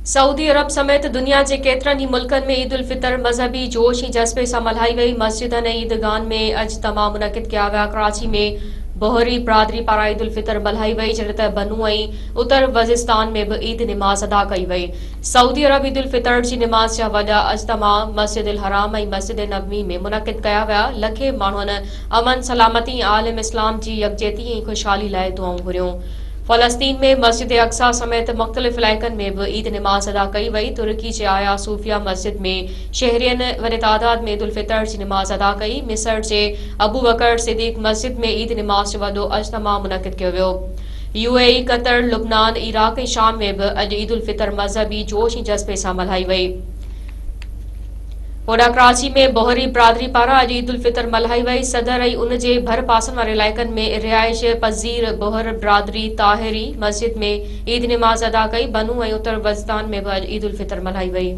Saudi अरब समेत दुनिया जे केतिरनि ई मुल्कनि में ईद उल फितर मज़हबी जोश ऐं जज़्बे सां मल्हाई वई। मस्जिदनि ऐं ईदगाहनि में अॼु तमाम मुनक़िद कया विया। कराची में बोहरी बिरादरी पारां ईद उल फितर मल्हाई वई, जॾहिं त बनू ऐं उतर वज़िस्तान में बि ईद निमाज़ अदा कई वई। सऊदी अरब ईद उल फितर जी निमाज़ जा वॾा अजतमा मस्जिद उल हराम ऐं मस्जिद नबवी में मुनक़िद कया विया। लखे माण्हुनि अमन सलामती ऐं आलिम इस्लाम जी यकजहती ऐं ख़ुशहाली लाइ दुआऊं घुरियूं। फ़लस्तीन में मस्जिद अक्सा समेत मुख़्तलिफ़ इलाइक़नि में बि ईद निमाज़ अदा कई वई। तुर्की जे आया सूफिया मस्जिद में शहरियनि वॾे तादाद में ईद उल फितर जी निमाज़ अदा कई। मिस्र जे अबू बकर सिद्दीक़ मस्जिद में ईद निमाज़ जो वॾो अजतमा मुनक़िद कयो वियो। यूएई, कतर, लुबनान, इराक ऐं शाम में बि अॼु ईद उल फितर मज़हबी जोश ऐं जज़्बे सां मल्हाई वई। होॾां कराची में बोहरी बिरादरी पारां अॼु ईद उल फितर मल्हाई वई। सदर ऐं उन जे भर पासनि वारे इलाइक़नि में रिहाइश पज़ीर बोहर बिरादरी ताहिरी मस्जिद में ईद निमाज़ अदा कई। बनू ऐं उतर वज़िस्तान में बि अॼु ईद उल फितर मल्हाई वई।